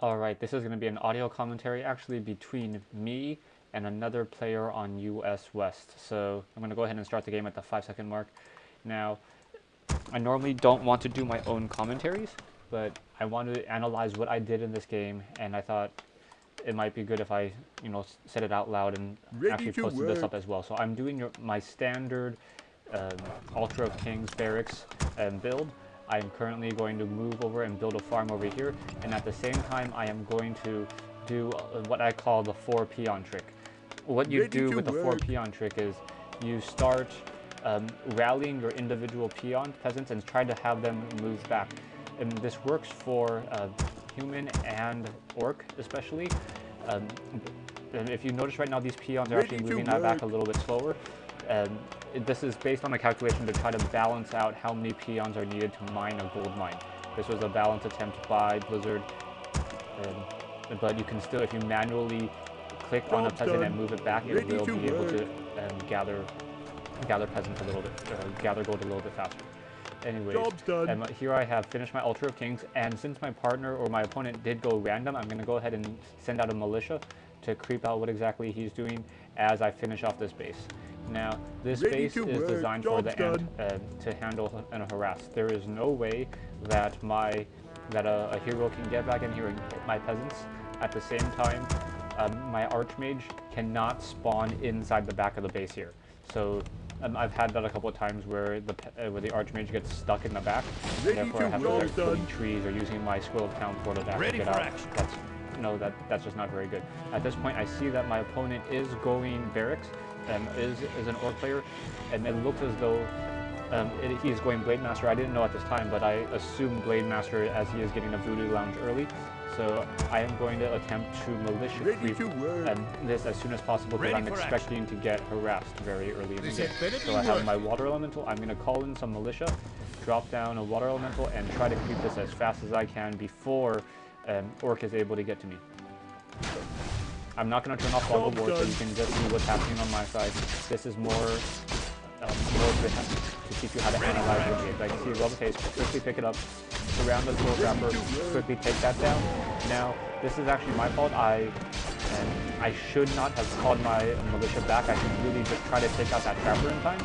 Alright, this is going to be an audio commentary actually between me and another player on US West. So I'm going to go ahead and start the game at the 5-second mark. Now, I normally don't want to do my own commentaries, but I want to analyze what I did in this game, and I thought it might be good if I, said it out loud and actually posted this up as well. So I'm doing my standard Ultra Kings barracks build. I'm currently going to move over and build a farm over here, and at the same time I am going to do what I call the 4 peon trick. What you do with the 4 peon trick is you start rallying your individual peasants and try to have them move back. And this works for human and orc especially. And if you notice right now, these peons are actually moving back a little bit slower. This is based on a calculation to try to balance out how many peons are needed to mine a gold mine. This was a balance attempt by Blizzard, but you can still, if you manually click on a peasant and move it back, it will be able to gather peasants a little bit, gather gold a little bit faster. Anyways, here I have finished my Ultra of Kings, and since my partner or my opponent did go random, I'm going to go ahead and send out a militia to creep out what exactly he's doing as I finish off this base. Now, this base is designed for the ant to handle and harass. There is no way that a hero can get back in here and hit my peasants. At the same time, my archmage cannot spawn inside the back of the base here. So I've had that a couple of times where the archmage gets stuck in the back, and therefore I have to start killing trees or using my Squirrel Town Portal to actually get out. That's just not very good. At this point, I see that my opponent is going barracks, is an orc player, and it looks as though he is going Blade Master. I didn't know at this time, but I assume Blade Master as he is getting a Voodoo Lounge early. So I am going to attempt to militia creep this as soon as possible, because I'm expecting to get harassed very early in the game. So I have my Water Elemental. I'm going to call in some militia, drop down a Water Elemental, and try to creep this as fast as I can before Orc is able to get to me. So I'm not going to turn off Fog of War, so you can just see what's happening on my side. This is more to teach you how to analyze your game. Like you see, Love Haze, quickly pick it up, surround the Soul Trapper, quickly take that down. Now, this is actually my fault. I should not have called my militia back. I should really just try to take out that Trapper in time.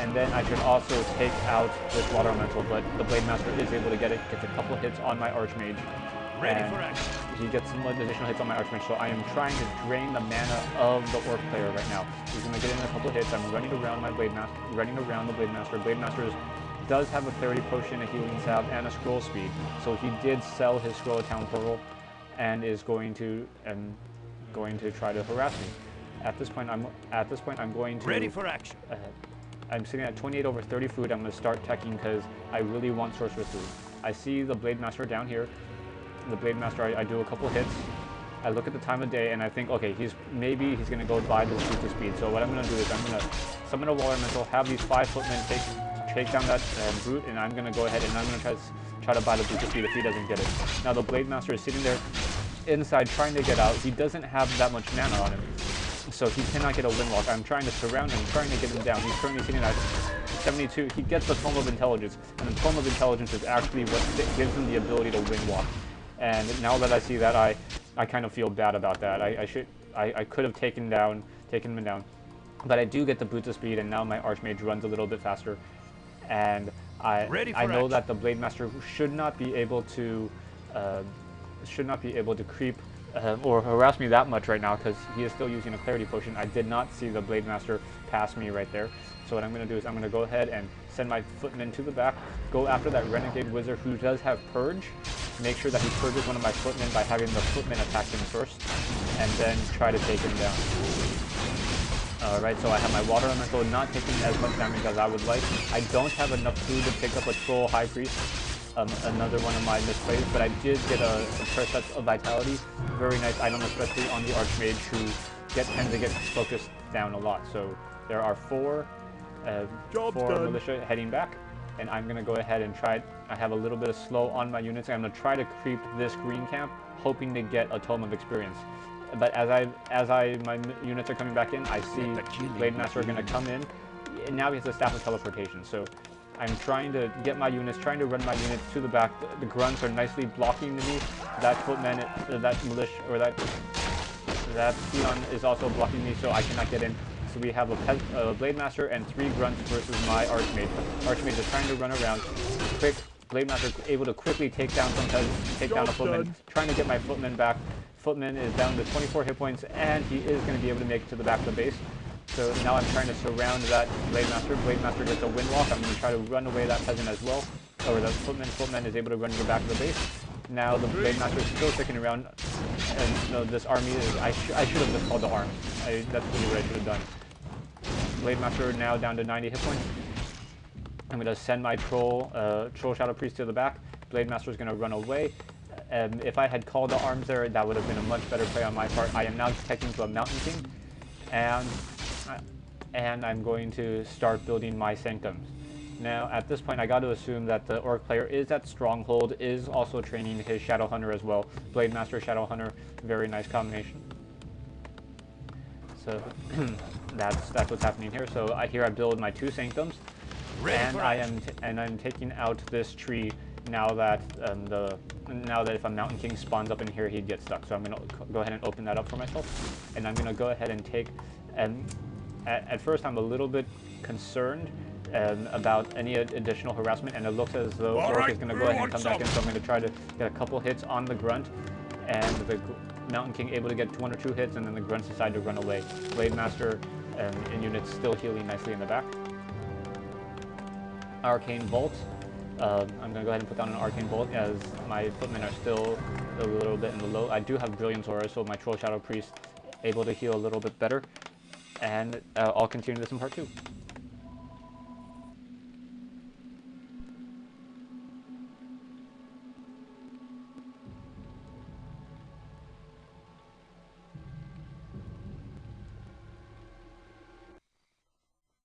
And then I should also take out this Water Elemental, but the Blade Master is able to get it, gets a couple hits on my Archmage. And he gets some additional hits on my Archmage, so I am trying to drain the mana of the Orc player right now. He's going to get in a couple hits. I'm running around my Blade Master, running around the Blade Master. Blade Master does have a Clarity Potion, a Healing Salve, and a Scroll Speed, so he did sell his Scroll Town Portal and is going to try to harass me. At this point, I'm going to ready for action. I'm sitting at 28 over 30 food. I'm going to start teching because I really want Sorceress food. I see the Blade Master down here. The Blade Master, I do a couple hits. I look at the time of day and I think, okay, maybe he's going to go buy this boost of speed. So what I'm going to do is I'm going to summon a Water Elemental, have these 5 footmen take down that brute, and I'm going to go ahead and I'm going to try to buy the boost of speed if he doesn't get it. Now the Blade Master is sitting there inside trying to get out. He doesn't have that much mana on him, so he cannot get a Windwalk. I'm trying to surround him, trying to get him down. He's currently sitting at 72. He gets the Tome of Intelligence, and the Tome of Intelligence is actually what gives him the ability to Windwalk. And now that I see that, I kind of feel bad about that. I could have taken him down, but I do get the boots of speed, and now my Archmage runs a little bit faster, and I know that the Blade Master should not be able to creep or harass me that much right now, because he is still using a Clarity Potion. I did not see the Blade Master pass me right there. So what I'm going to do is I'm going to go ahead and send my footmen to the back, go after that Renegade Wizard who does have Purge, make sure that he purges one of my footmen by having the footmen attack him first, and then try to take him down. Alright, so I have my Water Elemental not taking as much damage as I would like. I don't have enough food to pick up a Troll High Priest, another one of my misplays, but I did get a Percepts of Vitality. Very nice item, especially on the Archmage who tend to get focused down a lot. So there are four militia heading back, and I'm going to go ahead and try it. I have a little bit of slow on my units. I'm going to try to creep this green camp, hoping to get a Tome of Experience. But as my units are coming back in, I see Blade Master are going to come in. And now he has a Staff of Teleportation, so I'm trying to get my units, trying to run my units to the back. The grunts are nicely blocking me, that footman, that militia, or that peon is also blocking me, so I cannot get in. So we have a Blade Master and 3 grunts versus my Archmage. Archmage is trying to run around. Quick, Blade Master able to quickly take down some peasants, take down a footman, trying to get my footman back. Footman is down to 24 hit points, and he is going to be able to make it to the back of the base. So now I'm trying to surround that Blade Master. Blade Master gets a wind walk. I'm going to try to run away that peasant as well. Or the footman. Footman is able to run to the back of the base. Now the Blade Master is still sticking around. And no, this army is... I should have just called the arms. That's really what I should have done. Blade Master now down to 90 hit points. I'm going to send my Troll Shadow Priest to the back. Blade Master is going to run away. If I had called the arms there, that would have been a much better play on my part. I am now taking to a Mountain King. And I'm going to start building my Sanctums. Now, at this point, I got to assume that the Orc player is at Stronghold, is also training his Shadow Hunter as well. Blade Master, Shadow Hunter, very nice combination. So, that's what's happening here. So, here I build my 2 Sanctums, and I'm taking out this tree now that if a Mountain King spawns up in here, he'd get stuck. So I'm going to go ahead and open that up for myself, and I'm going to go ahead and take. At first, I'm a little bit concerned about any additional harassment, and it looks as though Orc is going to go ahead and come back in, so I'm going to try to get a couple hits on the Grunt, and the Mountain King able to get 1 or 2 hits, and then the Grunts decide to run away. Blade Master in units still healing nicely in the back. Arcane Bolt. I'm going to go ahead and put down an Arcane Bolt, as my footmen are still a little bit in the low. I do have Brilliance Aura, so my Troll Shadow Priest able to heal a little bit better. And I'll continue this in part 2.